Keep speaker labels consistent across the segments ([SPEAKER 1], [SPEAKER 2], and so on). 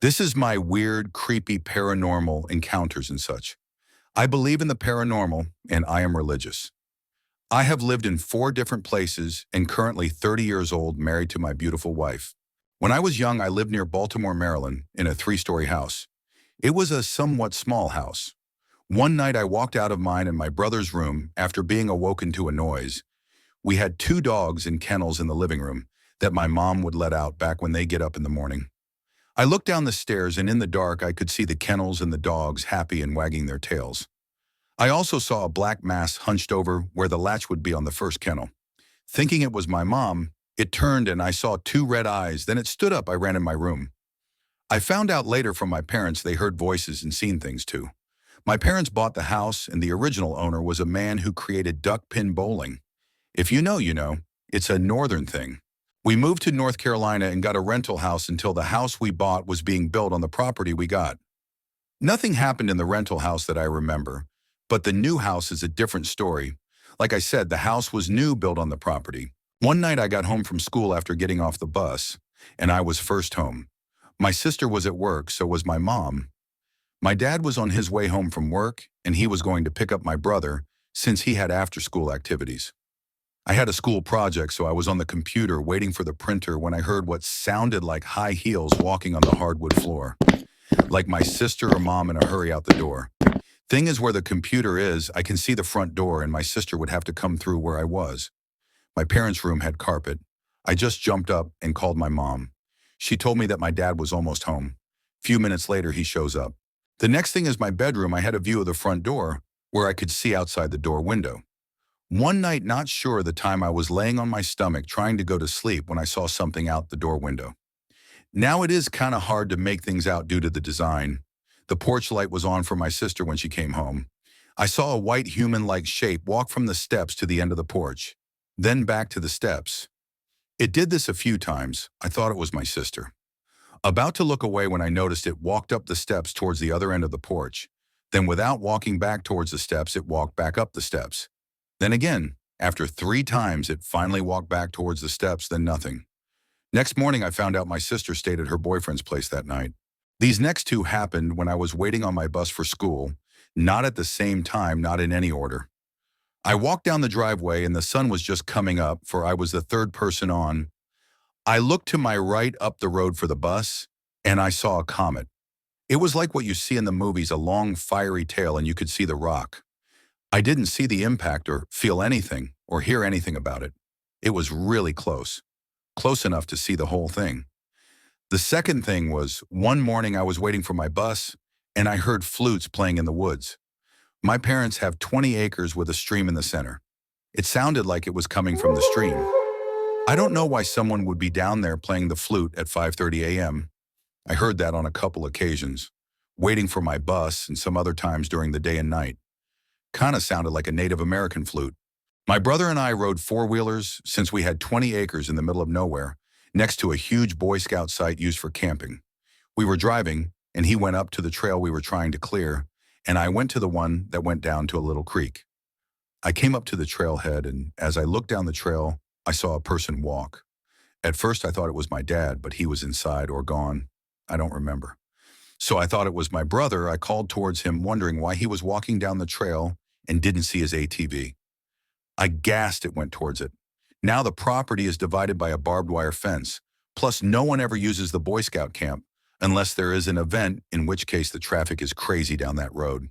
[SPEAKER 1] This is my weird, creepy paranormal encounters and such. I believe in the paranormal and I am religious. I have lived in 4 different places and currently 30 years old, married to my beautiful wife. When I was young, I lived near Baltimore, Maryland, in a 3-story house. It was a somewhat small house. One night I walked out of mine and my brother's room after being awoken to a noise. We had 2 dogs in kennels in the living room that my mom would let out back when they get up in the morning. I looked down the stairs and in the dark I could see the kennels and the dogs happy and wagging their tails. I also saw a black mass hunched over where the latch would be on the first kennel. Thinking it was my mom, it turned and I saw 2 red eyes, then it stood up. I ran in my room. I found out later from my parents they heard voices and seen things too. My parents bought the house and the original owner was a man who created duck pin bowling. If you know, you know. It's a northern thing. We moved to North Carolina and got a rental house until the house we bought was being built on the property we got. Nothing happened in the rental house that I remember, but the new house is a different story. Like I said, the house was new, built on the property. One night I got home from school after getting off the bus, and I was first home. My sister was at work, so was my mom. My dad was on his way home from work, and he was going to pick up my brother since he had after-school activities. I had a school project, so I was on the computer waiting for the printer when I heard what sounded like high heels walking on the hardwood floor. Like my sister or mom in a hurry out the door. Thing is, where the computer is, I can see the front door and my sister would have to come through where I was. My parents' room had carpet. I just jumped up and called my mom. She told me that my dad was almost home. Few minutes later, he shows up. The next thing is my bedroom. I had a view of the front door where I could see outside the door window. One night, not sure the time, I was laying on my stomach trying to go to sleep when I saw something out the door window. Now it is kind of hard to make things out due to the design. The porch light was on for my sister when she came home. I saw a white human-like shape walk from the steps to the end of the porch, then back to the steps. It did this a few times. I thought it was my sister. About to look away when I noticed it walked up the steps towards the other end of the porch. Then without walking back towards the steps, it walked back up the steps. Then again, after 3 times, it finally walked back towards the steps, then nothing. Next morning, I found out my sister stayed at her boyfriend's place that night. These next 2 happened when I was waiting on my bus for school, not at the same time, not in any order. I walked down the driveway and the sun was just coming up, for I was the 3rd person on. I looked to my right up the road for the bus, and I saw a comet. It was like what you see in the movies, a long fiery tail, and you could see the rock. I didn't see the impact or feel anything or hear anything about it. It was really close. Close enough to see the whole thing. The second thing was, one morning I was waiting for my bus and I heard flutes playing in the woods. My parents have 20 acres with a stream in the center. It sounded like it was coming from the stream. I don't know why someone would be down there playing the flute at 5:30 a.m. I heard that on a couple occasions, waiting for my bus and some other times during the day and night. Kind of sounded like a Native American flute. My brother and I rode 4-wheelers since we had 20 acres in the middle of nowhere, next to a huge Boy Scout site used for camping. We were driving, and he went up to the trail we were trying to clear, and I went to the one that went down to a little creek. I came up to the trailhead, and as I looked down the trail, I saw a person walk. At first, I thought it was my dad, but he was inside or gone. I don't remember. So I thought it was my brother. I called towards him, wondering why he was walking down the trail and didn't see his ATV. I gasped. It went towards it. Now the property is divided by a barbed wire fence. Plus, no one ever uses the Boy Scout camp unless there is an event, in which case the traffic is crazy down that road.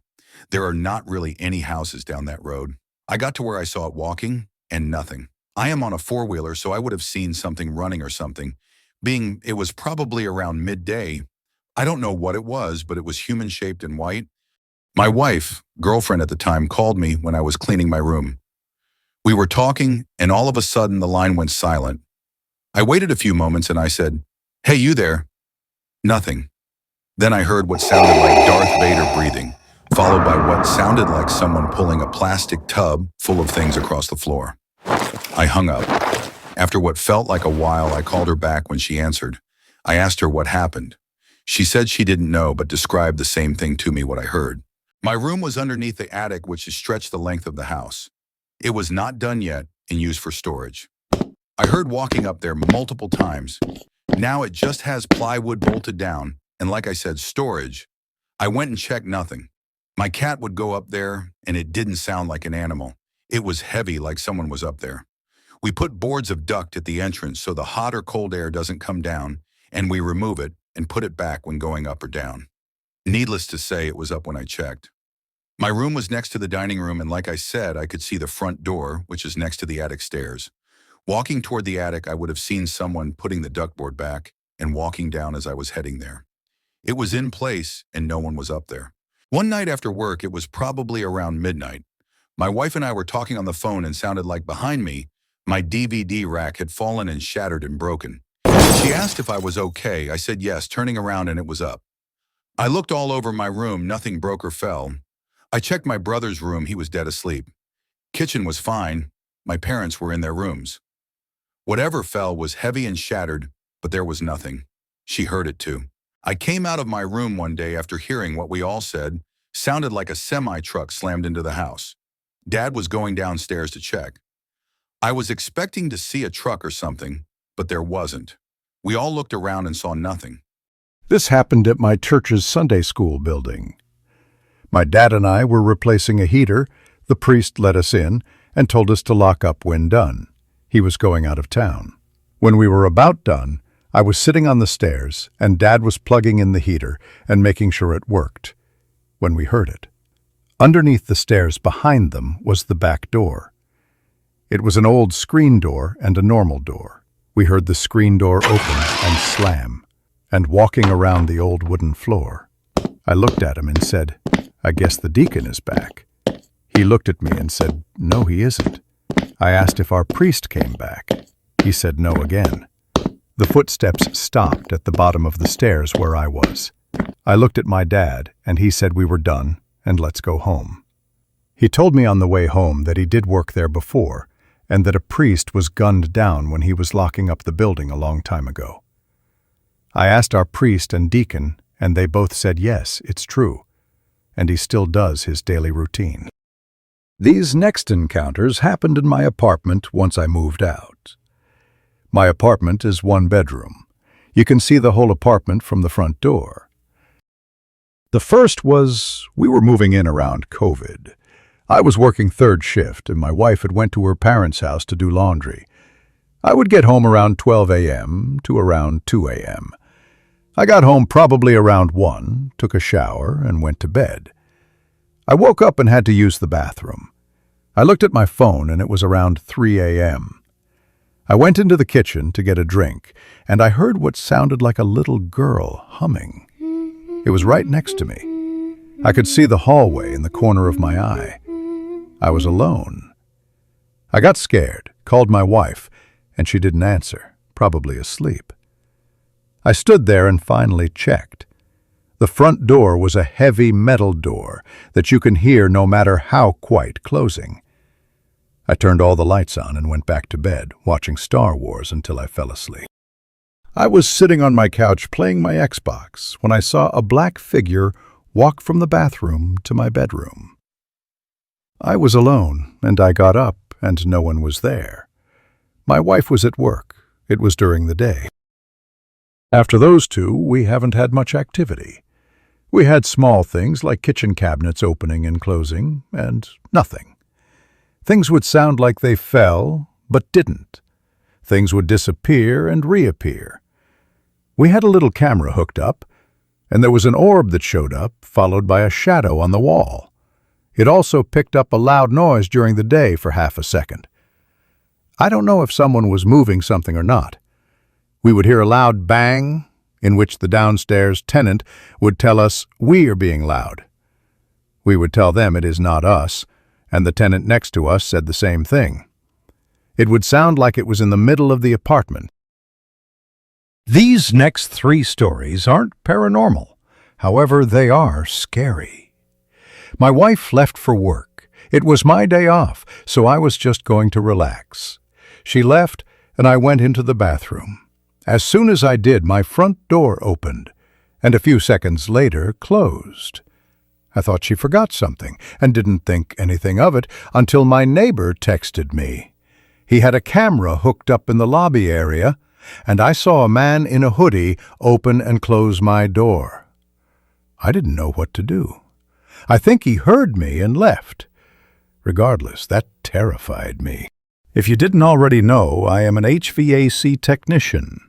[SPEAKER 1] There are not really any houses down that road. I got to where I saw it walking, and nothing. I am on a 4-wheeler, so I would have seen something running or something. Being it was probably around midday, I don't know what it was, but it was human-shaped and white. My wife, girlfriend at the time, called me when I was cleaning my room. We were talking, and all of a sudden the line went silent. I waited a few moments and I said, "Hey, you there?" Nothing. Then I heard what sounded like Darth Vader breathing, followed by what sounded like someone pulling a plastic tub full of things across the floor. I hung up. After what felt like a while, I called her back. When she answered, I asked her what happened. She said she didn't know, but described the same thing to me, what I heard. My room was underneath the attic, which is stretched the length of the house. It was not done yet and used for storage. I heard walking up there multiple times. Now it just has plywood bolted down, and like I said, storage. I went and checked nothing. My cat would go up there, and it didn't sound like an animal. It was heavy like someone was up there. We put boards of duct at the entrance so the hot or cold air doesn't come down, and we remove it and put it back when going up or down. Needless to say, it was up when I checked. My room was next to the dining room, and like I said, I could see the front door, which is next to the attic stairs. Walking toward the attic, I would have seen someone putting the ductboard back and walking down as I was heading there. It was in place, and no one was up there. One night after work, it was probably around midnight. My wife and I were talking on the phone and sounded like behind me, my DVD rack had fallen and shattered and broken. She asked if I was okay. I said yes, turning around, and it was up. I looked all over my room, nothing broke or fell. I checked my brother's room, he was dead asleep. Kitchen was fine, my parents were in their rooms. Whatever fell was heavy and shattered, but there was nothing. She heard it too. I came out of my room one day after hearing what we all said, sounded like a semi-truck slammed into the house. Dad was going downstairs to check. I was expecting to see a truck or something, but there wasn't. We all looked around and saw nothing.
[SPEAKER 2] This happened at my church's Sunday school building. My dad and I were replacing a heater. The priest let us in and told us to lock up when done. He was going out of town. When we were about done, I was sitting on the stairs, and Dad was plugging in the heater and making sure it worked, when we heard it. Underneath the stairs behind them was the back door. It was an old screen door and a normal door. We heard the screen door open and slam, and walking around the old wooden floor. I looked at him and said, "I guess the deacon is back." He looked at me and said, "No, he isn't." I asked if our priest came back. He said no again. The footsteps stopped at the bottom of the stairs where I was. I looked at my dad, and he said we were done, and let's go home. He told me on the way home that he did work there before, and that a priest was gunned down when he was locking up the building a long time ago. I asked our priest and deacon, and they both said yes, it's true, and he still does his daily routine. These next encounters happened in my apartment once I moved out. My apartment is one bedroom. You can see the whole apartment from the front door. The first was, we were moving in around COVID. I was working third shift, and my wife had went to her parents' house to do laundry. I would get home around 12 a.m. to around 2 a.m. I got home probably around 1, took a shower, and went to bed. I woke up and had to use the bathroom. I looked at my phone, and it was around 3 a.m. I went into the kitchen to get a drink, and I heard what sounded like a little girl humming. It was right next to me. I could see the hallway in the corner of my eye. I was alone. I got scared, called my wife, and she didn't answer, probably asleep. I stood there and finally checked. The front door was a heavy metal door that you can hear no matter how quiet closing. I turned all the lights on and went back to bed, watching Star Wars until I fell asleep. I was sitting on my couch playing my Xbox when I saw a black figure walk from the bathroom to my bedroom. I was alone, and I got up, and no one was there. My wife was at work. It was during the day. After those two, we haven't had much activity. We had small things like kitchen cabinets opening and closing, and nothing. Things would sound like they fell, but didn't. Things would disappear and reappear. We had a little camera hooked up, and there was an orb that showed up, followed by a shadow on the wall. It also picked up a loud noise during the day for half a second. I don't know if someone was moving something or not. We would hear a loud bang, in which the downstairs tenant would tell us we are being loud. We would tell them it is not us, and the tenant next to us said the same thing. It would sound like it was in the middle of the apartment. These next 3 stories aren't paranormal. However, they are scary. My wife left for work. It was my day off, so I was just going to relax. She left, and I went into the bathroom. As soon as I did, my front door opened, and a few seconds later closed. I thought she forgot something and didn't think anything of it until my neighbor texted me. He had a camera hooked up in the lobby area, and I saw a man in a hoodie open and close my door. I didn't know what to do. I think he heard me and left. Regardless, that terrified me. If you didn't already know, I am an HVAC technician.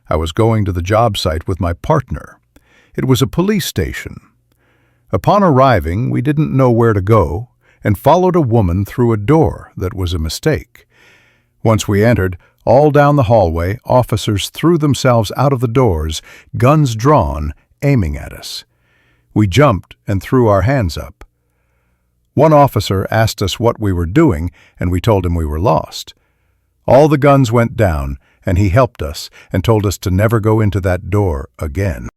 [SPEAKER 2] I was going to the job site with my partner. It was a police station. Upon arriving, we didn't know where to go and followed a woman through a door that was a mistake. Once we entered, all down the hallway, officers threw themselves out of the doors, guns drawn, aiming at us. We jumped and threw our hands up. One officer asked us what we were doing, and we told him we were lost. All the guns went down, and he helped us and told us to never go into that door again.